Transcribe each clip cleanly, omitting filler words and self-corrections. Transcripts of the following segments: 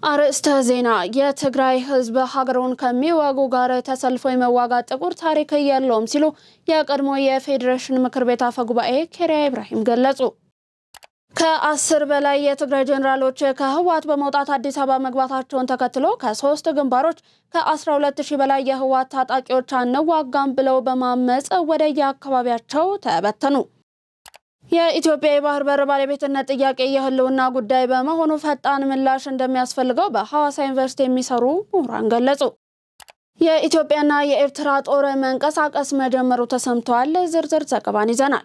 አርዕስተ ዜና የትግራይ ህዝብ ሀገሩን ከሚዋጉ ጋር ተሰልፎ የመዋጋት ጥቁር ታሪክ የለውም ሲሉ የቀድሞ የፌዴሬሽን ምክር ቤት አፈ ጉባኤ ኬሪያ ኢብራሂም ገለጹ። ከ10 በላይ የትግራይ ጀነራሎች ከህወሓት በመውጣት አዲስ አበባ መግባታቸውን ተከትሎ ከ3 ግንባሮች ከ12000 በላይ የህወሓት ታጣቂዎች አንዋጋም ብለው በማመጽ ወደ የአካባቢያቸው ተበተኑ። የኢትዮጵያ የባህር በር ባለቤትነት ጥያቄ የህልውና ጉዳይ በመሆኑ ፈጣን ምላሽ እንደሚያስፈልገው በሐዋሳ ዩኒቨርሲቲ የሚሰሩ ምሁራን ገለጹ። የኢትዮጵያና የኤርትራ ጦር መንቀሳቀስ መጀመሩ ተሰምቷል። ዝርዝር ዘገባን ይዘናል።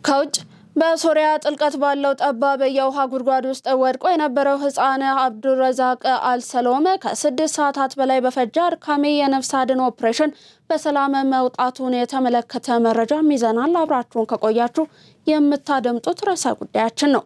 ከውጭ በሶሪያ ጥልቀት ባለው ጠባብ የውሃ ጉድጓድ ውስጥ ወድቆ የነበረው ህፃን አብዱረዛቅ አልሰሎም ከ6 ሰዓታት በላይ በፈጀ አድካሚ የነፍስ አድን ኦፕሬሽን በሰላም መውጣቱን የተመለከተ መረጃም ይዘናል። አብራችሁን ከቆያችሁ የምታደምጡት ርዕሰ ጉዳያችን ነው።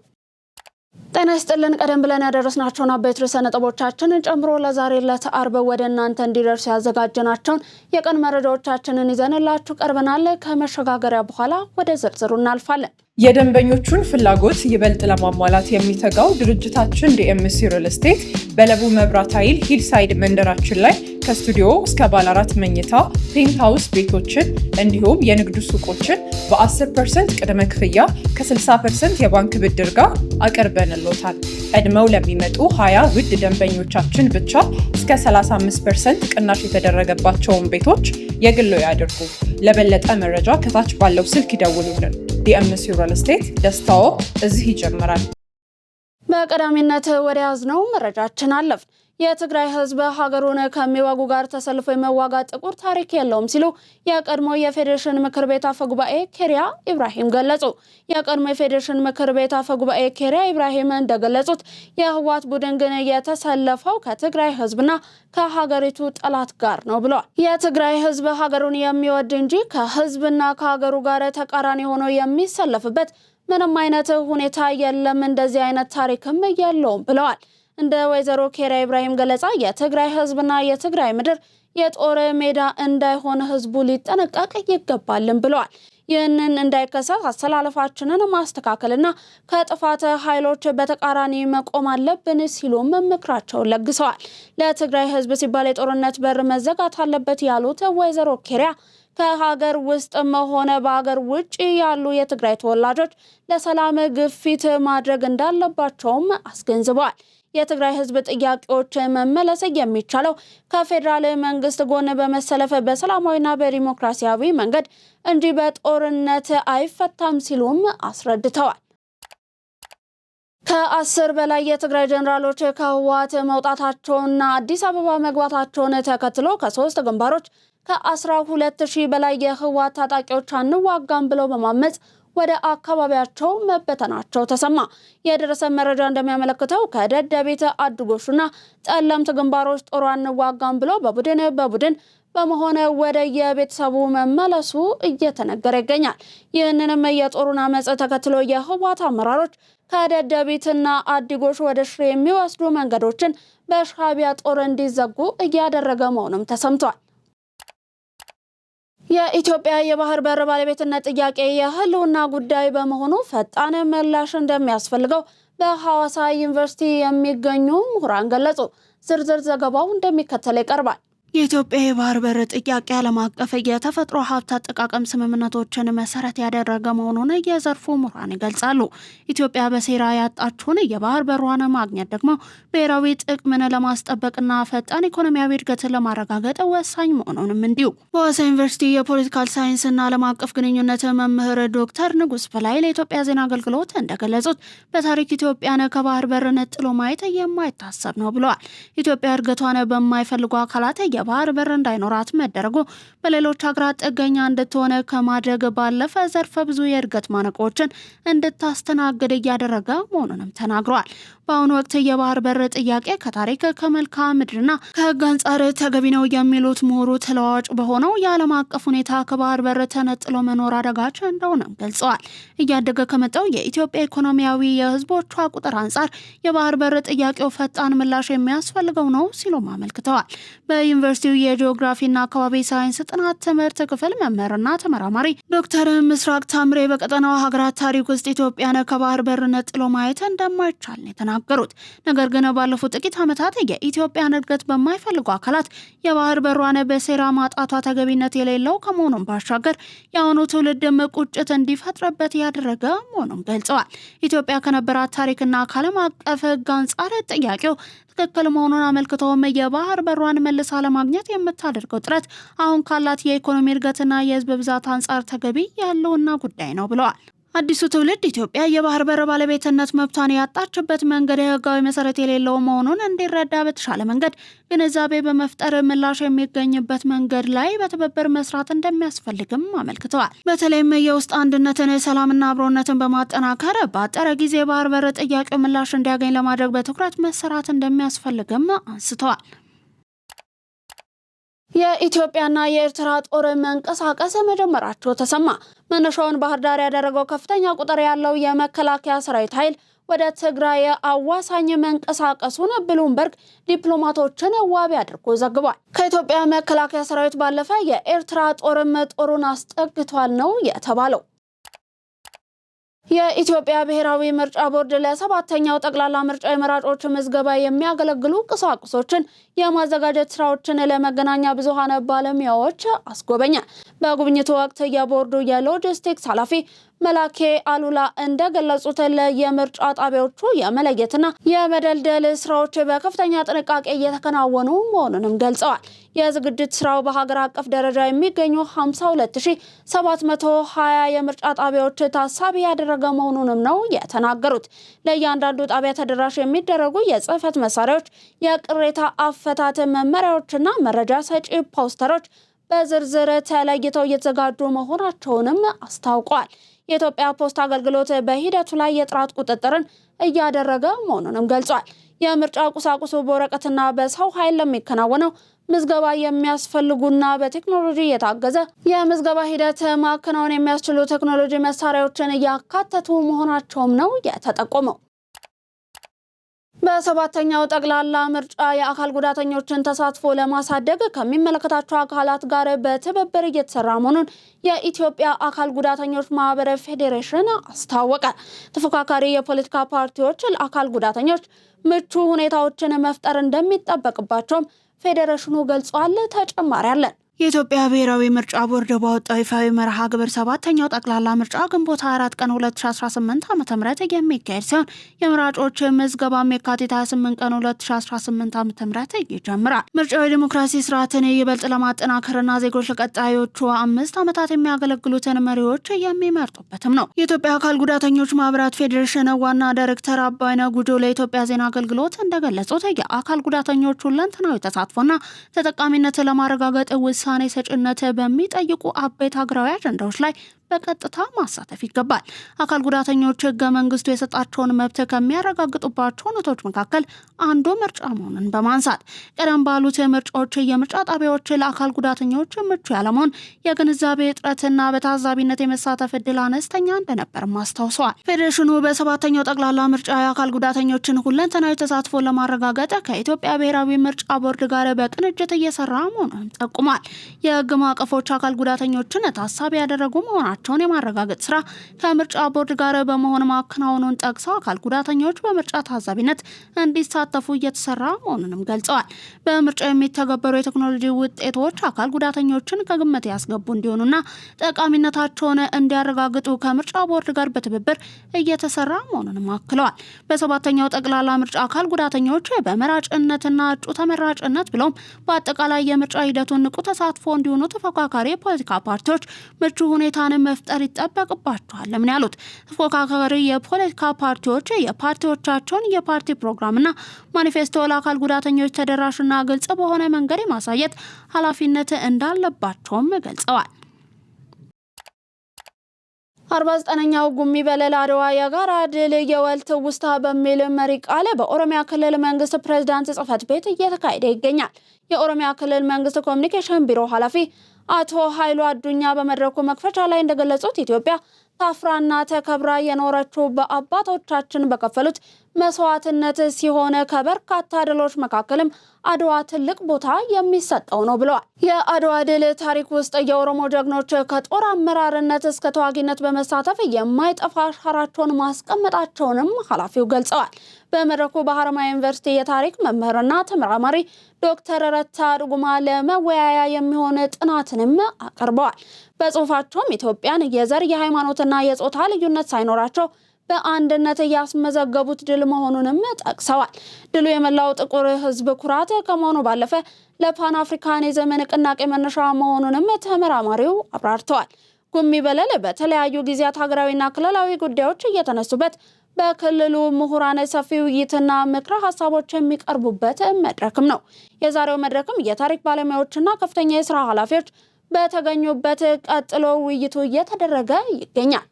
ጤና ይስጥልን። ቀደም ብለን ያደረስናቸውን አበይት ርዕሰ ነጥቦቻችንን ጨምሮ ለዛሬ ለአርብ ወደ እናንተ እንዲደርሱ ያዘጋጀናቸውን የቀን መረጃዎቻችንን ይዘንላችሁ ቀርበናል። ከመሸጋገሪያ በኋላ ወደ ዝርዝሩ እናልፋለን። የደንበኞቹን ፍላጎት ይበልጥ ለማሟላት የሚተጋው ድርጅታችን ዲኤምሲ ሪል ስቴት በለቡ መብራት ኃይል ሂልሳይድ መንደራችን ላይ ከስቱዲዮ እስከ ባለ 4 መኝታ ፔንትሃውስ ቤቶችን እንዲሁም የንግድ ሱቆችን በ10% ቅድመ ክፍያ ከ60% የባንክ ብድር ጋር አቅርበንሎታል። ቀድመው ለሚመጡ 20 ውድ ደንበኞቻችን ብቻ እስከ 35% ቅናሽ የተደረገባቸውን ቤቶች የግሎ ያድርጉ። ለበለጠ መረጃ ከታች ባለው ስልክ ይደውሉልን። ዲኤምሲ ሪል ስቴት ደስታው እዚህ ይጀምራል። በቀዳሚነት ወደ ያዝነው መረጃችን አለፍ። የትግራይ ህዝብ ሀገሩን ከሚዋጉ ጋር ተሰልፎ የመዋጋት ጥቁር ታሪክ የለውም ሲሉ የቀድሞ የፌዴሬሽን ምክር ቤት አፈ ጉባኤ ኬሪያ ኢብራሂም ገለጹ። የቀድሞ የፌዴሬሽን ምክር ቤት አፈ ጉባኤ ኬሪያ ኢብራሂም እንደገለጹት የህወሓት ቡድን ግን የተሰለፈው ከትግራይ ህዝብና ከሀገሪቱ ጠላት ጋር ነው ብለዋል። የትግራይ ህዝብ ሀገሩን የሚወድ እንጂ ከህዝብና ከሀገሩ ጋር ተቃራኒ ሆኖ የሚሰለፍበት ምንም አይነት ሁኔታ የለም፣ እንደዚህ አይነት ታሪክም የለውም ብለዋል። እንደ ወይዘሮ ኬሪያ ኢብራሂም ገለጻ የትግራይ ህዝብና የትግራይ ምድር የጦር ሜዳ እንዳይሆን ህዝቡ ሊጠነቀቅ ይገባልን ብለዋል። ይህንን እንዳይከሰት አስተላለፋችንን ማስተካከልና ከጥፋት ኃይሎች በተቃራኒ መቆም አለብን ሲሉም ምክራቸውን ለግሰዋል። ለትግራይ ህዝብ ሲባል የጦርነት በር መዘጋት አለበት ያሉት ወይዘሮ ኬሪያ ከሀገር ውስጥም ሆነ በሀገር ውጭ ያሉ የትግራይ ተወላጆች ለሰላም ግፊት ማድረግ እንዳለባቸውም አስገንዝበዋል። የትግራይ ህዝብ ጥያቄዎች መመለስ የሚቻለው ከፌዴራል መንግስት ጎን በመሰለፍ በሰላማዊና በዲሞክራሲያዊ መንገድ እንጂ በጦርነት አይፈታም ሲሉም አስረድተዋል። ከ10 በላይ የትግራይ ጀነራሎች ከህወሓት መውጣታቸውና አዲስ አበባ መግባታቸውን ተከትሎ ከ3 ግንባሮች ከ12000 በላይ የህወሓት ታጣቂዎች አንዋጋም ብለው በማመጽ ወደ አካባቢያቸው መበተናቸው ተሰማ። የደረሰ መረጃ እንደሚያመለክተው ከደደቢት አድጎሹና ጠለምት ግንባሮች ጦር አንዋጋም ብለው በቡድን በመሆነ ወደ የቤተሰቡ መመለሱ እየተነገረ ይገኛል። ይህንንም የጦሩን አመጽ ተከትሎ የህወሓት አመራሮች ከደደቢትና አዲጎሽ ወደ ሽሬ የሚወስዱ መንገዶችን በሻዕቢያ ጦር እንዲዘጉ እያደረገ መሆኑም ተሰምቷል። የኢትዮጵያ የባህር በር ባለቤትነት ጥያቄ የህልውና ጉዳይ በመሆኑ ፈጣን ምላሽ እንደሚያስፈልገው በሐዋሳ ዩኒቨርሲቲ የሚገኙ ምሁራን ገለጹ። ዝርዝር ዘገባው እንደሚከተለው ይቀርባል። የኢትዮጵያ የባህር በር ጥያቄ ዓለም አቀፍ የተፈጥሮ ሀብት አጠቃቀም ስምምነቶችን መሰረት ያደረገ መሆኑን የዘርፉ ምሁራን ይገልጻሉ። ኢትዮጵያ በሴራ ያጣችውን የባህር በሯን ማግኘት ደግሞ ብሔራዊ ጥቅምን ለማስጠበቅና ፈጣን ኢኮኖሚያዊ እድገትን ለማረጋገጥ ወሳኝ መሆኑንም እንዲሁ በሐዋሳ ዩኒቨርሲቲ የፖለቲካል ሳይንስና ዓለም አቀፍ ግንኙነት መምህር ዶክተር ንጉስ በላይ ለኢትዮጵያ ዜና አገልግሎት እንደገለጹት በታሪክ ኢትዮጵያን ከባህር በር ነጥሎ ማየት የማይታሰብ ነው ብለዋል። ኢትዮጵያ እድገቷን በማይፈልጉ አካላት የባህር በር እንዳይኖራት መደረጉ በሌሎች ሀገራት ጥገኛ እንድትሆነ ከማድረግ ባለፈ ዘርፈ ብዙ የእድገት ማነቆችን እንድታስተናግድ እያደረገ መሆኑንም ተናግረዋል። በአሁኑ ወቅት የባህር በር ጥያቄ ከታሪክ ከመልክዓ ምድርና ከህግ አንጻር ተገቢ ነው የሚሉት ምሁሩ ተለዋዋጭ በሆነው የዓለም አቀፍ ሁኔታ ከባህር በር ተነጥሎ መኖር አደጋች እንደሆነም ገልጸዋል። እያደገ ከመጣው የኢትዮጵያ ኢኮኖሚያዊ የህዝቦቿ ቁጥር አንጻር የባህር በር ጥያቄው ፈጣን ምላሽ የሚያስፈልገው ነው ሲሉም አመልክተዋል። በዩኒቨርሲቲ ዩኒቨርሲቲው የጂኦግራፊና አካባቢ ሳይንስ ጥናት ትምህርት ክፍል መምህርና ተመራማሪ ዶክተር ምስራቅ ታምሬ በቀጠናው ሀገራት ታሪክ ውስጥ ኢትዮጵያን ከባህር በር ነጥሎ ማየት እንደማይቻል ነው የተናገሩት። ነገር ግን ባለፉት ጥቂት ዓመታት የኢትዮጵያን እድገት በማይፈልጉ አካላት የባህር በሯን በሴራ ማጣቷ ተገቢነት የሌለው ከመሆኑም ባሻገር የአሁኑ ትውልድም ቁጭት እንዲፈጥርበት ያደረገ መሆኑን ገልጸዋል። ኢትዮጵያ ከነበራት ታሪክና ከዓለም አቀፍ ሕግ አንጻር ጥያቄው ትክክል መሆኑን አመልክተውም የባህር በሯን መልሳ ለማግኘት የምታደርገው ጥረት አሁን ካላት የኢኮኖሚ እድገትና የህዝብ ብዛት አንጻር ተገቢ ያለውና ጉዳይ ነው ብለዋል። አዲሱ ትውልድ ኢትዮጵያ የባህር በር ባለቤትነት መብቷን ያጣችበት መንገድ ህጋዊ መሰረት የሌለው መሆኑን እንዲረዳ በተሻለ መንገድ ግንዛቤ በመፍጠር ምላሽ የሚገኝበት መንገድ ላይ በትብብር መስራት እንደሚያስፈልግም አመልክተዋል። በተለይም የውስጥ አንድነትን፣ ሰላምና አብሮነትን በማጠናከር በአጠረ ጊዜ የባህር በር ጥያቄው ምላሽ እንዲያገኝ ለማድረግ በትኩረት መሰራት እንደሚያስፈልግም አንስተዋል። የኢትዮጵያና የኤርትራ ጦር መንቀሳቀስ መጀመራቸው ተሰማ። መነሻውን ባህር ዳር ያደረገው ከፍተኛ ቁጥር ያለው የመከላከያ ሰራዊት ኃይል ወደ ትግራይ አዋሳኝ መንቀሳቀሱን ብሉምበርግ ዲፕሎማቶችን ዋቢ አድርጎ ዘግቧል። ከኢትዮጵያ መከላከያ ሰራዊት ባለፈ የኤርትራ ጦሩን አስጠግቷል ነው የተባለው። የኢትዮጵያ ብሔራዊ ምርጫ ቦርድ ለ7ኛው ጠቅላላ ምርጫ የመራጮች ምዝገባ የሚያገለግሉ ቁሳቁሶችን የማዘጋጀት ስራዎችን ለመገናኛ ብዙሃን ባለሙያዎች አስጎበኘ። በጉብኝቱ ወቅት የቦርዱ የሎጂስቲክስ ኃላፊ መላኬ አሉላ እንደገለጹት የምርጫ ጣቢያዎቹ የመለየትና የመደልደል ስራዎች በከፍተኛ ጥንቃቄ እየተከናወኑ መሆኑንም ገልጸዋል። የዝግጅት ስራው በሀገር አቀፍ ደረጃ የሚገኙ 52720 የምርጫ ጣቢያዎች ታሳቢ ያደረገ መሆኑንም ነው የተናገሩት። ለእያንዳንዱ ጣቢያ ተደራሽ የሚደረጉ የጽህፈት መሳሪያዎች፣ የቅሬታ አፈታት መመሪያዎችና መረጃ ሰጪ ፖስተሮች በዝርዝር ተለይተው እየተዘጋጁ መሆናቸውንም አስታውቋል። የኢትዮጵያ ፖስታ አገልግሎት በሂደቱ ላይ የጥራት ቁጥጥርን እያደረገ መሆኑንም ገልጿል። የምርጫ ቁሳቁሱ በወረቀትና በሰው ኃይል ለሚከናወነው ምዝገባ የሚያስፈልጉና በቴክኖሎጂ የታገዘ የምዝገባ ሂደት ማከናወን የሚያስችሉ ቴክኖሎጂ መሳሪያዎችን እያካተቱ መሆናቸውም ነው የተጠቆመው። በ7ኛው ጠቅላላ ምርጫ የአካል ጉዳተኞችን ተሳትፎ ለማሳደግ ከሚመለከታቸው አካላት ጋር በትብብር እየተሰራ መሆኑን የኢትዮጵያ አካል ጉዳተኞች ማህበር ፌዴሬሽን አስታወቀ። ተፎካካሪ የፖለቲካ ፓርቲዎች ለአካል ጉዳተኞች ምቹ ሁኔታዎችን መፍጠር እንደሚጠበቅባቸውም ፌዴሬሽኑ ገልጿል። ተጨማሪ አለን። የኢትዮጵያ ብሔራዊ ምርጫ ቦርድ ባወጣው ይፋዊ መርሃ ግብር 7ኛው ጠቅላላ ምርጫ ግንቦት 24 ቀን 2018 ዓ.ም የሚካሄድ ሲሆን የመራጮች ምዝገባም የካቲት 28 ቀን 2018 ዓ.ም ይጀምራል። ምርጫው የዲሞክራሲ ስርዓትን ይበልጥ ለማጠናከርና ዜጎች ለቀጣዮቹ 5 ዓመታት የሚያገለግሉትን መሪዎች የሚመርጡበትም ነው። የኢትዮጵያ አካል ጉዳተኞች ማህበራት ፌዴሬሽን ዋና ዳይሬክተር አባይነ ጉጆ ለኢትዮጵያ ዜና አገልግሎት እንደገለጹት የአካል ጉዳተኞች ሁለንተናዊ ተሳትፎና ተጠቃሚነት ለማረጋገጥ ውሳኔ ሰጭነት በሚጠይቁ አበይት ሀገራዊ አጀንዳዎች ላይ በቀጥታ ማሳተፍ ይገባል። አካል ጉዳተኞች ህገ መንግስቱ የሰጣቸውን መብት ከሚያረጋግጡባቸው ነጥቦች መካከል አንዱ ምርጫ መሆኑን በማንሳት ቀደም ባሉት ምርጫዎች የምርጫ ጣቢያዎች ለአካል ጉዳተኞች ምቹ ያለመሆን፣ የግንዛቤ እጥረትና በታዛቢነት የመሳተፍ እድል አነስተኛ እንደነበር አስታውሰዋል። ፌዴሬሽኑ በ7ኛው ጠቅላላ ምርጫ የአካል ጉዳተኞችን ሁለንተናዊ ተሳትፎ ለማረጋገጥ ከኢትዮጵያ ብሔራዊ ምርጫ ቦርድ ጋር በቅንጅት እየሰራ መሆኑን ጠቁሟል። የህግ ማዕቀፎች አካል ጉዳተኞችን ታሳቢ ያደረጉ መሆናቸውን የማረጋገጥ ስራ ከምርጫ ቦርድ ጋር በመሆን ማከናወኑን ጠቅሰው አካል ጉዳተኞች በምርጫ ታዛቢነት እንዲሳተፉ እየተሰራ መሆኑንም ገልጸዋል። በምርጫ የሚተገበሩ የቴክኖሎጂ ውጤቶች አካል ጉዳተኞችን ከግምት ያስገቡ እንዲሆኑና ጠቃሚነታቸውን እንዲያረጋግጡ ከምርጫ ቦርድ ጋር በትብብር እየተሰራ መሆኑንም አክለዋል። በ7ኛው ጠቅላላ ምርጫ አካል ጉዳተኞች በመራጭነትና እጩ ተመራጭነት ብለውም በአጠቃላይ የምርጫ ሂደቱን ንቁ ተሳትፎ እንዲሆኑ ተፎካካሪ የፖለቲካ ፓርቲዎች ምቹ ሁኔታን መፍጠር ይጠበቅባቸዋል። ለምን ያሉት ተፎካካሪ የፖለቲካ ፓርቲዎች የፓርቲዎቻቸውን የፓርቲ ፕሮግራምና ማኒፌስቶ ለአካል ጉዳተኞች ተደራሽና ግልጽ በሆነ መንገድ ማሳየት ኃላፊነት እንዳለባቸውም ገልጸዋል። 49ኛው ጉሚ በለል አድዋ የጋራ ድል የወል ትውስታ በሚል መሪ ቃል በኦሮሚያ ክልል መንግስት ፕሬዝዳንት ጽህፈት ቤት እየተካሄደ ይገኛል። የኦሮሚያ ክልል መንግስት ኮሚኒኬሽን ቢሮ ኃላፊ አቶ ኃይሉ አዱኛ በመድረኩ መክፈቻ ላይ እንደገለጹት ኢትዮጵያ ታፍራና ተከብራ የኖረችው በአባቶቻችን በከፈሉት መስዋዕትነት ሲሆን ከበርካታ ድሎች መካከልም አድዋ ትልቅ ቦታ የሚሰጠው ነው ብለዋል። የአድዋ ድል ታሪክ ውስጥ የኦሮሞ ጀግኖች ከጦር አመራርነት እስከ ተዋጊነት በመሳተፍ የማይጠፋ አሻራቸውን ማስቀመጣቸውንም ኃላፊው ገልጸዋል። በመድረኩ በሐረማያ ዩኒቨርሲቲ የታሪክ መምህርና ተመራማሪ ዶክተር ረታ ዱጉማ ለመወያያ የሚሆን ጥናትንም አቅርበዋል። በጽሁፋቸውም ኢትዮጵያን የዘር የሃይማኖትና የጾታ ልዩነት ሳይኖራቸው በአንድነት ያስመዘገቡት ድል መሆኑንም ጠቅሰዋል። ድሉ የመላው ጥቁር ሕዝብ ኩራት ከመሆኑ ባለፈ ለፓን አፍሪካኒዝም ንቅናቄ መነሻ መሆኑንም ተመራማሪው አብራርተዋል። ጉሚ በለል በተለያዩ ጊዜያት ሀገራዊና ክልላዊ ጉዳዮች እየተነሱበት በክልሉ ምሁራን ሰፊ ውይይትና ምክረ ሀሳቦች የሚቀርቡበት መድረክም ነው። የዛሬው መድረክም የታሪክ ባለሙያዎችና ከፍተኛ የስራ ኃላፊዎች በተገኙበት ቀጥሎ ውይይቱ እየተደረገ ይገኛል።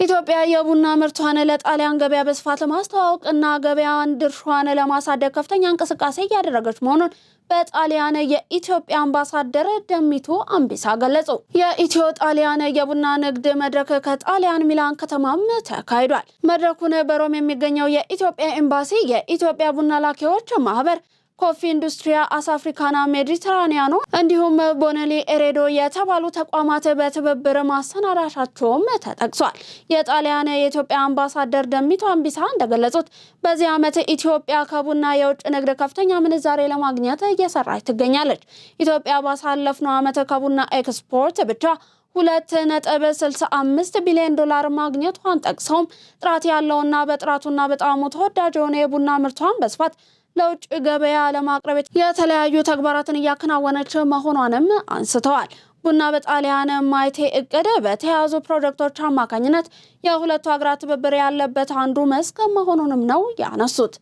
ኢትዮጵያ የቡና ምርቷን ለጣሊያን ገበያ በስፋት ለማስተዋወቅና ገበያን ድርሻዋን ለማሳደግ ከፍተኛ እንቅስቃሴ እያደረገች መሆኑን በጣሊያን የኢትዮጵያ አምባሳደር ደሚቱ አምቢሳ ገለጹ። የኢትዮ ጣሊያን የቡና ንግድ መድረክ ከጣሊያን ሚላን ከተማም ተካሂዷል። መድረኩን በሮም የሚገኘው የኢትዮጵያ ኤምባሲ፣ የኢትዮጵያ ቡና ላኪዎች ማህበር፣ ኮፊ ኢንዱስትሪያ፣ አስ አፍሪካና ሜዲተራኒያኖ እንዲሁም ቦነሊ ኤሬዶ የተባሉ ተቋማት በትብብር ማሰናዳታቸውም ተጠቅሷል። የጣሊያን የኢትዮጵያ አምባሳደር ደሚቱ አምቢሳ እንደገለጹት በዚህ ዓመት ኢትዮጵያ ከቡና የውጭ ንግድ ከፍተኛ ምንዛሬ ለማግኘት እየሰራች ትገኛለች። ኢትዮጵያ ባሳለፍነው ዓመት ከቡና ኤክስፖርት ብቻ 2.65 ቢሊዮን ዶላር ማግኘቷን ጠቅሰውም ጥራት ያለውና በጥራቱና በጣዕሙ ተወዳጅ የሆነ የቡና ምርቷን በስፋት ለውጭ ገበያ ለማቅረብ የተለያዩ ተግባራትን እያከናወነች መሆኗንም አንስተዋል። ቡና በጣሊያን ማይቴ እቅድ በተያዙ ፕሮጀክቶች አማካኝነት የሁለቱ ሀገራት ትብብር ያለበት አንዱ መስክ መሆኑንም ነው ያነሱት።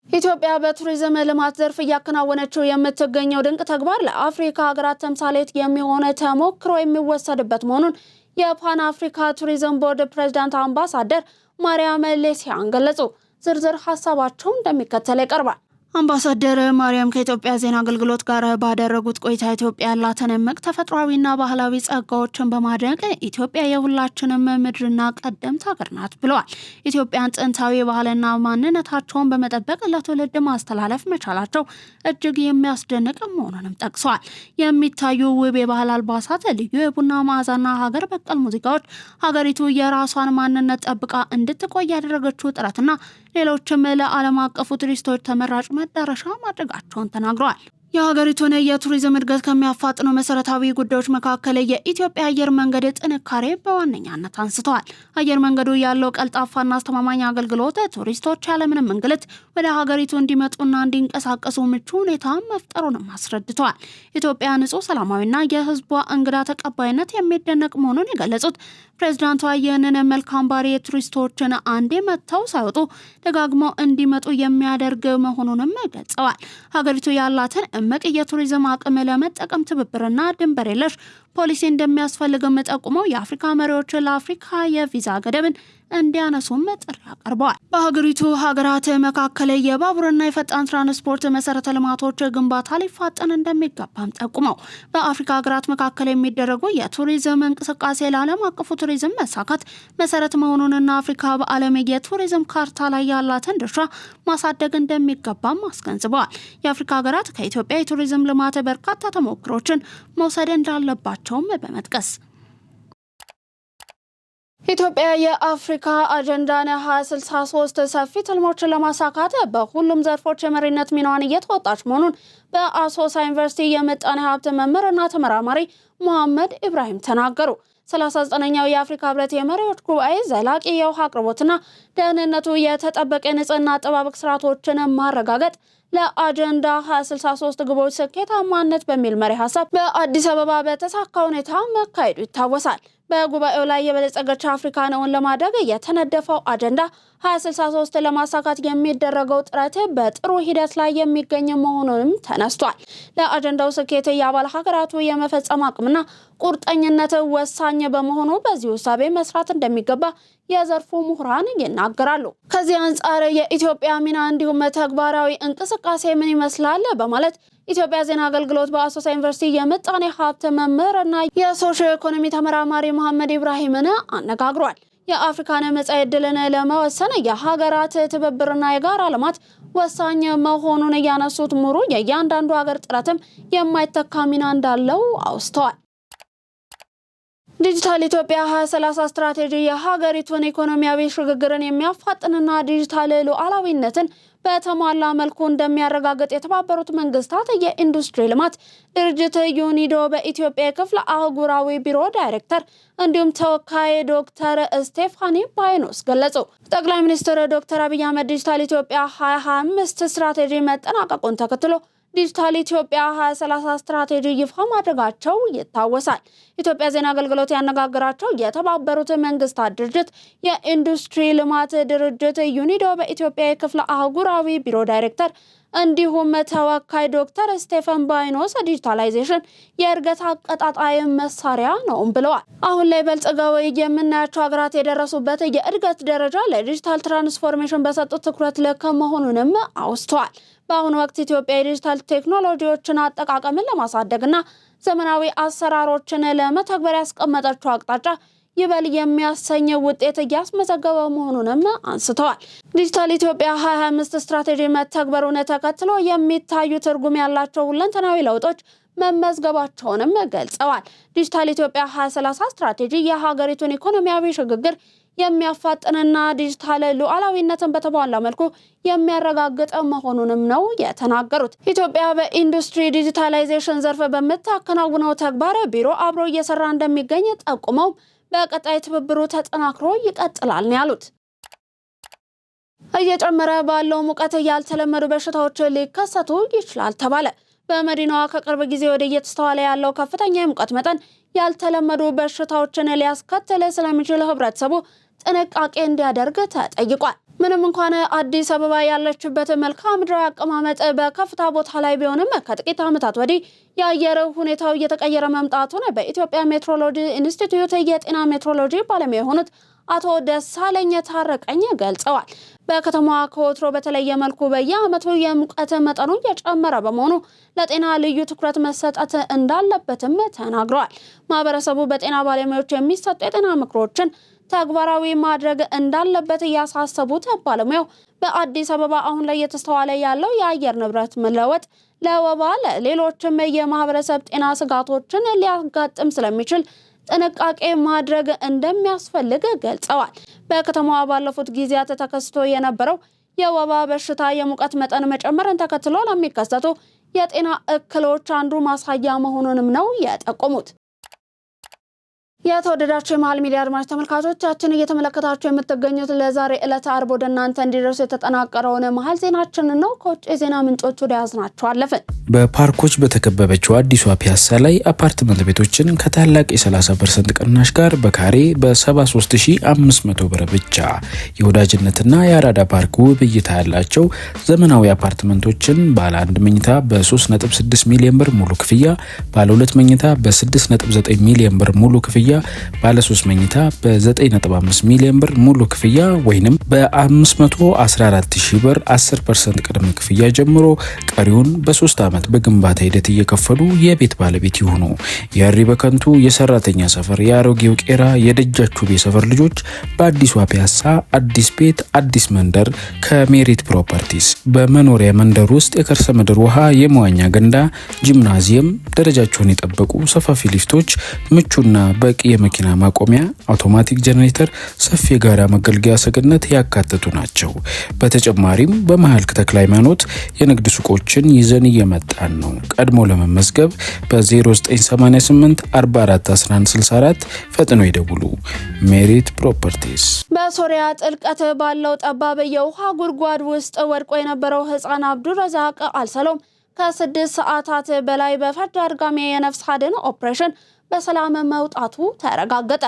ኢትዮጵያ በቱሪዝም ልማት ዘርፍ እያከናወነችው የምትገኘው ድንቅ ተግባር ለአፍሪካ ሀገራት ተምሳሌት የሚሆነ ተሞክሮ የሚወሰድበት መሆኑን የፓን አፍሪካ ቱሪዝም ቦርድ ፕሬዝዳንት አምባሳደር ማርያም ሌሲያን ገለጹ። ዝርዝር ሀሳባቸው እንደሚከተለው ይቀርባል። አምባሳደር ማርያም ከኢትዮጵያ ዜና አገልግሎት ጋር ባደረጉት ቆይታ ኢትዮጵያ ያላትን እምቅ ተፈጥሯዊና ባህላዊ ጸጋዎችን በማድረግ ኢትዮጵያ የሁላችንም ምድርና ቀደምት ሀገር ናት ብለዋል። ኢትዮጵያን ጥንታዊ ባህልና ማንነታቸውን በመጠበቅ ለትውልድ ማስተላለፍ መቻላቸው እጅግ የሚያስደንቅ መሆኑንም ጠቅሰዋል። የሚታዩ ውብ የባህል አልባሳት፣ ልዩ የቡና መዓዛና ሀገር በቀል ሙዚቃዎች ሀገሪቱ የራሷን ማንነት ጠብቃ እንድትቆይ ያደረገችው ጥረትና ሌሎችም ለዓለም አቀፉ ቱሪስቶች ተመራጭ መዳረሻ ማድረጋቸውን ተናግረዋል። የሀገሪቱን የቱሪዝም እድገት ከሚያፋጥኑ መሰረታዊ ጉዳዮች መካከል የኢትዮጵያ አየር መንገድ ጥንካሬ በዋነኛነት አንስተዋል። አየር መንገዱ ያለው ቀልጣፋና አስተማማኝ አገልግሎት ቱሪስቶች ያለምንም እንግልት ወደ ሀገሪቱ እንዲመጡና እንዲንቀሳቀሱ ምቹ ሁኔታ መፍጠሩንም አስረድተዋል። ኢትዮጵያ ንጹህ፣ ሰላማዊና የሕዝቧ እንግዳ ተቀባይነት የሚደነቅ መሆኑን የገለጹት ፕሬዝዳንቷ ይህንን መልካም ባህሪ ቱሪስቶችን አንዴ መጥተው ሳይወጡ ደጋግመው እንዲመጡ የሚያደርግ መሆኑንም ገልጸዋል። ሀገሪቱ ያላትን እምቅ የቱሪዝም አቅም ለመጠቀም ትብብርና ድንበር የለሽ ፖሊሲ እንደሚያስፈልግም ጠቁመው የአፍሪካ መሪዎች ለአፍሪካ የቪዛ ገደብን እንዲያነሱም ጥሪ አቀርበዋል። በሀገሪቱ ሀገራት መካከል የባቡርና የፈጣን ትራንስፖርት መሰረተ ልማቶች ግንባታ ሊፋጠን እንደሚገባም ጠቁመው በአፍሪካ ሀገራት መካከል የሚደረጉ የቱሪዝም እንቅስቃሴ ለዓለም አቀፉ ቱሪዝም መሳካት መሰረት መሆኑንና አፍሪካ በዓለም የቱሪዝም ካርታ ላይ ያላትን ድርሻ ማሳደግ እንደሚገባም አስገንዝበዋል። የአፍሪካ ሀገራት ከኢትዮጵያ የቱሪዝም ልማት በርካታ ተሞክሮችን መውሰድ እንዳለባቸውም በመጥቀስ ኢትዮጵያ የአፍሪካ አጀንዳን 2063 ሰፊ ትልሞችን ለማሳካት በሁሉም ዘርፎች የመሪነት ሚናዋን እየተወጣች መሆኑን በአሶሳ ዩኒቨርሲቲ የምጣኔ ሀብት መምህርና ተመራማሪ መሐመድ ኢብራሂም ተናገሩ። 39ኛው የአፍሪካ ህብረት የመሪዎች ጉባኤ ዘላቂ የውሃ አቅርቦትና ደህንነቱ የተጠበቀ ንጽህና አጠባበቅ ስርዓቶችን ማረጋገጥ ለአጀንዳ 2063 ግቦች ስኬታማነት በሚል መሪ ሀሳብ በአዲስ አበባ በተሳካ ሁኔታ መካሄዱ ይታወሳል። በጉባኤው ላይ የበለጸገች አፍሪካን ለማድረግ የተነደፈው አጀንዳ 2063 ለማሳካት የሚደረገው ጥረት በጥሩ ሂደት ላይ የሚገኝ መሆኑንም ተነስቷል። ለአጀንዳው ስኬት የአባል ሀገራቱ የመፈጸም አቅምና ቁርጠኝነት ወሳኝ በመሆኑ በዚህ ውሳቤ መስራት እንደሚገባ የዘርፉ ምሁራን ይናገራሉ። ከዚህ አንጻር የኢትዮጵያ ሚና እንዲሁም ተግባራዊ እንቅስቃሴ ምን ይመስላል በማለት ኢትዮጵያ ዜና አገልግሎት በአሶሳ ዩኒቨርሲቲ የምጣኔ ሀብት መምህርና የሶሺዮ ኢኮኖሚ ተመራማሪ መሐመድ ኢብራሂምን አነጋግሯል። የአፍሪካን መጻኢ ዕድልን ለመወሰን የሀገራት ትብብርና የጋራ ልማት ወሳኝ መሆኑን ያነሱት ምሁሩ የእያንዳንዱ ሀገር ጥረትም የማይተካ ሚና እንዳለው አውስተዋል። ዲጂታል ኢትዮጵያ 2030 ስትራቴጂ የሀገሪቱን ኢኮኖሚያዊ ሽግግርን የሚያፋጥንና ዲጂታል ሉዓላዊነትን በተሟላ መልኩ እንደሚያረጋግጥ የተባበሩት መንግስታት የኢንዱስትሪ ልማት ድርጅት ዩኒዶ በኢትዮጵያ ክፍለ አህጉራዊ ቢሮ ዳይሬክተር እንዲሁም ተወካይ ዶክተር ስቴፋኒ ባይኖስ ገለጹ። ጠቅላይ ሚኒስትር ዶክተር አብይ አህመድ ዲጂታል ኢትዮጵያ 2025 ስትራቴጂ መጠናቀቁን ተከትሎ ዲጂታል ኢትዮጵያ 2030 ስትራቴጂ ይፋ ማድረጋቸው ይታወሳል። ኢትዮጵያ ዜና አገልግሎት ያነጋገራቸው የተባበሩት መንግስታት ድርጅት የኢንዱስትሪ ልማት ድርጅት ዩኒዶ በኢትዮጵያ ክፍለ አህጉራዊ ቢሮ ዳይሬክተር እንዲሁም ተወካይ ዶክተር ስቴፋን ባይኖስ ዲጂታላይዜሽን የእድገት አቀጣጣይ መሳሪያ ነው ብለዋል። አሁን ላይ በልጽገው የምናያቸው ሀገራት የደረሱበት የእድገት ደረጃ ለዲጂታል ትራንስፎርሜሽን በሰጡት ትኩረት ልክ መሆኑንም አውስተዋል። በአሁኑ ወቅት ኢትዮጵያ የዲጂታል ቴክኖሎጂዎችን አጠቃቀምን ለማሳደግና ዘመናዊ አሰራሮችን ለመተግበር ያስቀመጠችው አቅጣጫ ይበል የሚያሰኝ ውጤት እያስመዘገበ መሆኑንም አንስተዋል። ዲጂታል ኢትዮጵያ 2025 ስትራቴጂ መተግበሩን ተከትሎ የሚታዩ ትርጉም ያላቸው ሁለንተናዊ ለውጦች መመዝገባቸውንም ገልጸዋል። ዲጂታል ኢትዮጵያ 2030 ስትራቴጂ የሀገሪቱን ኢኮኖሚያዊ ሽግግር የሚያፋጥንና ዲጂታል ሉዓላዊነትን በተሟላ መልኩ የሚያረጋግጥ መሆኑንም ነው የተናገሩት። ኢትዮጵያ በኢንዱስትሪ ዲጂታላይዜሽን ዘርፍ በምታከናውነው ተግባር ቢሮ አብሮ እየሰራ እንደሚገኝ ጠቁመው በቀጣይ ትብብሩ ተጠናክሮ ይቀጥላል ነው ያሉት። እየጨመረ ባለው ሙቀት ያልተለመዱ በሽታዎች ሊከሰቱ ይችላል ተባለ። በመዲናዋ ከቅርብ ጊዜ ወዲህ እየተስተዋለ ያለው ከፍተኛ የሙቀት መጠን ያልተለመዱ በሽታዎችን ሊያስከትል ስለሚችል ህብረተሰቡ ጥንቃቄ እንዲያደርግ ተጠይቋል። ምንም እንኳን አዲስ አበባ ያለችበት መልክዓ ምድራዊ አቀማመጥ በከፍታ ቦታ ላይ ቢሆንም ከጥቂት ዓመታት ወዲህ የአየር ሁኔታው እየተቀየረ መምጣቱን በኢትዮጵያ ሜትሮሎጂ ኢንስቲትዩት የጤና ሜትሮሎጂ ባለሙያ የሆኑት አቶ ደሳለኝ ታረቀኝ ገልጸዋል። በከተማዋ ከወትሮ በተለየ መልኩ በየዓመቱ የሙቀት መጠኑ እየጨመረ በመሆኑ ለጤና ልዩ ትኩረት መሰጠት እንዳለበትም ተናግረዋል። ማህበረሰቡ በጤና ባለሙያዎች የሚሰጡ የጤና ምክሮችን ተግባራዊ ማድረግ እንዳለበት ያሳሰቡት ባለሙያው በአዲስ አበባ አሁን ላይ እየተስተዋለ ያለው የአየር ንብረት መለወጥ ለወባ ለሌሎችም የማህበረሰብ ጤና ስጋቶችን ሊያጋጥም ስለሚችል ጥንቃቄ ማድረግ እንደሚያስፈልግ ገልጸዋል። በከተማዋ ባለፉት ጊዜያት ተከስቶ የነበረው የወባ በሽታ የሙቀት መጠን መጨመርን ተከትሎ ለሚከሰቱ የጤና እክሎች አንዱ ማሳያ መሆኑንም ነው የጠቆሙት። የተወደዳችሁ የመሃል ሚዲያ አድማጭ ተመልካቾቻችን እየተመለከታችሁ የምትገኙት ለዛሬ ዕለት አርብ ወደ እናንተ እንዲደርሱ የተጠናቀረውን መሃል ዜናችንን ነው። ከውጭ የዜና ምንጮች ወደ ያዝናቸው አለፍን። በፓርኮች በተከበበችው አዲሷ ፒያሳ ላይ አፓርትመንት ቤቶችን ከታላቅ የ30% ቅናሽ ጋር በካሬ በ73500 ብር ብቻ የወዳጅነትና የአራዳ ፓርክ ውብ እይታ ያላቸው ዘመናዊ አፓርትመንቶችን ባለ 1 መኝታ በ3.6 ሚሊዮን ብር ሙሉ ክፍያ፣ ባለ 2 መኝታ በ6.9 ሚሊዮን ብር ሙሉ ክፍያ፣ ባለ 3 መኝታ በ9.5 ሚሊዮን ብር ሙሉ ክፍያ ወይንም በ514000 ብር 10% ቅድመ ክፍያ ጀምሮ ቀሪውን በ3 ዓመት በግንባታ ሂደት እየከፈሉ የቤት ባለቤት ይሁኑ። የሪ በከንቱ የሰራተኛ ሰፈር የአሮጌው ቄራ የደጃችሁ ቤት ሰፈር ልጆች በአዲሷ ፒያሳ አዲስ ቤት አዲስ መንደር ከሜሪት ፕሮፐርቲስ በመኖሪያ መንደር ውስጥ የከርሰ ምድር ውሃ፣ የመዋኛ ገንዳ፣ ጂምናዚየም፣ ደረጃቸውን የጠበቁ ሰፋፊ ሊፍቶች፣ ምቹና በቂ የመኪና ማቆሚያ፣ አውቶማቲክ ጀነሬተር፣ ሰፊ የጋራ መገልገያ ሰገነት ያካተቱ ናቸው። በተጨማሪም በመሃል ተክለ ሃይማኖት የንግድ ሱቆችን ይዘን እየመጣን ነው። ቀድሞ ለመመዝገብ በ0988 44 1164 ፈጥነው ይደውሉ። ሜሪት ፕሮፐርቲስ። በሶሪያ ጥልቀት ባለው ጠባብ የውሃ ጉድጓድ ውስጥ ወድቆ የነበረው ህፃን አብዱረዛቅ አልሰሎም ከ6 ሰዓታት በላይ በፈርድ አድጋሚ የነፍስ አድን ኦፕሬሽን በሰላም መውጣቱ ተረጋገጠ።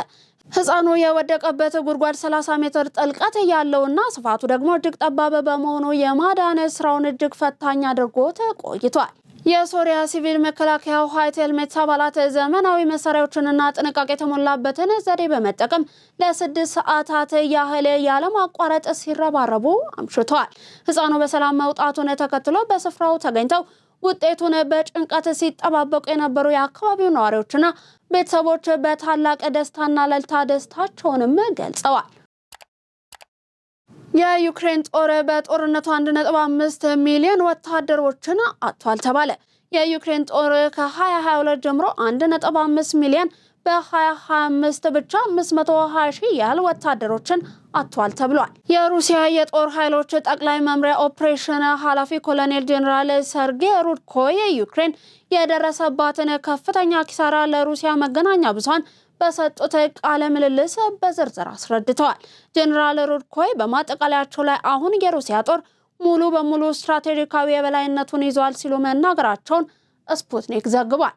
ህፃኑ የወደቀበት ጉድጓድ 30 ሜትር ጥልቀት ያለውና ስፋቱ ደግሞ እጅግ ጠባብ በመሆኑ የማዳን ስራውን እጅግ ፈታኝ አድርጎት ቆይቷል። የሶሪያ ሲቪል መከላከያው ኃይል ሄልሜት አባላት ዘመናዊ መሳሪያዎችንና ጥንቃቄ የተሞላበትን ዘዴ በመጠቀም ለ6 ሰዓታት ያህል ያለማቋረጥ ሲረባረቡ አምሽተዋል። ህፃኑ በሰላም መውጣቱን ተከትሎ በስፍራው ተገኝተው ውጤቱን በጭንቀት ሲጠባበቁ የነበሩ የአካባቢው ነዋሪዎችና ቤተሰቦች በታላቅ ደስታና እልልታ ደስታቸውንም ገልጸዋል። የዩክሬን ጦር በጦርነቱ 1.5 ሚሊዮን ወታደሮችን አጥቷል ተባለ። የዩክሬን ጦር ከ2022 ጀምሮ 1.5 ሚሊዮን በ2025 ብቻ 520 ሺህ ያህል ወታደሮችን አጥቷል ተብሏል። የሩሲያ የጦር ኃይሎች ጠቅላይ መምሪያ ኦፕሬሽን ኃላፊ ኮሎኔል ጄኔራል ሰርጌይ ሩድኮ የዩክሬን የደረሰባትን ከፍተኛ ኪሳራ ለሩሲያ መገናኛ ብዙሃን በሰጡት ቃለ ምልልስ በዝርዝር አስረድተዋል። ጄኔራል ሩድኮይ በማጠቃለያቸው ላይ አሁን የሩሲያ ጦር ሙሉ በሙሉ ስትራቴጂካዊ የበላይነቱን ይዟል ሲሉ መናገራቸውን ስፑትኒክ ዘግቧል።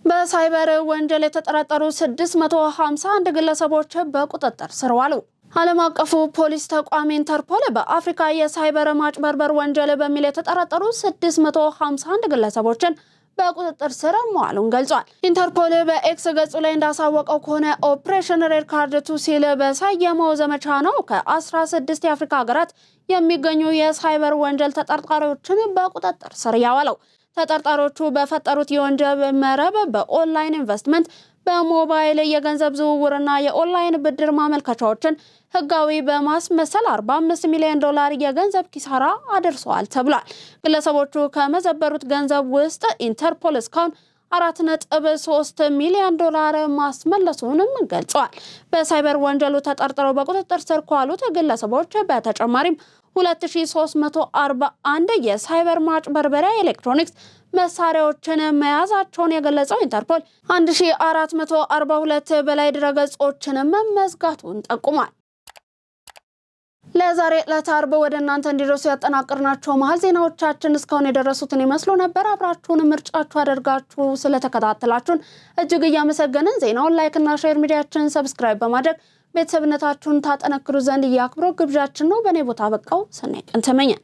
በሳይበር ወንጀል የተጠረጠሩ 651 ግለሰቦች በቁጥጥር ስር ዋሉ። ዓለም አቀፉ ፖሊስ ተቋም ኢንተርፖል በአፍሪካ የሳይበር ማጭበርበር ወንጀል በሚል የተጠረጠሩ 651 ግለሰቦችን በቁጥጥር ስር መዋሉን ገልጿል። ኢንተርፖል በኤክስ ገጹ ላይ እንዳሳወቀው ከሆነ ኦፕሬሽን ሬድ ካርድ 2 ሲል በሰየመው ዘመቻ ነው ከ16 የአፍሪካ ሀገራት የሚገኙ የሳይበር ወንጀል ተጠርጣሪዎችን በቁጥጥር ስር ያዋለው። ተጠርጣሪዎቹ በፈጠሩት የወንጀል መረብ በኦንላይን ኢንቨስትመንት፣ በሞባይል የገንዘብ ዝውውርና የኦንላይን ብድር ማመልከቻዎችን ህጋዊ በማስመሰል 45 ሚሊዮን ዶላር የገንዘብ ኪሳራ አድርሰዋል ተብሏል። ግለሰቦቹ ከመዘበሩት ገንዘብ ውስጥ ኢንተርፖል እስካሁን 4.3 ሚሊዮን ዶላር ማስመለሱንም ገልጸዋል። በሳይበር ወንጀሉ ተጠርጥረው በቁጥጥር ስር ከዋሉት ግለሰቦች በተጨማሪም 2341 የሳይበር ማጭበርበሪያ ኤሌክትሮኒክስ መሳሪያዎችን መያዛቸውን የገለጸው ኢንተርፖል 1442 በላይ ድረገጾችንም መዝጋቱን ጠቁሟል። ለዛሬ ለታርብ ወደ እናንተ እንዲደርሱ ያጠናቀርናቸው መሃል ዜናዎቻችን እስካሁን የደረሱትን ይመስሉ ነበር። አብራችሁን ምርጫችሁ አድርጋችሁ ስለተከታተላችሁን እጅግ እያመሰገንን ዜናውን ላይክ እና ሼር ሚዲያችንን ሰብስክራይብ በማድረግ ቤተሰብነታችሁን ታጠነክሩ ዘንድ ያክብሮ ግብዣችን ነው። በኔ ቦታ በቃው ሰናይ ቀን ተመኘን።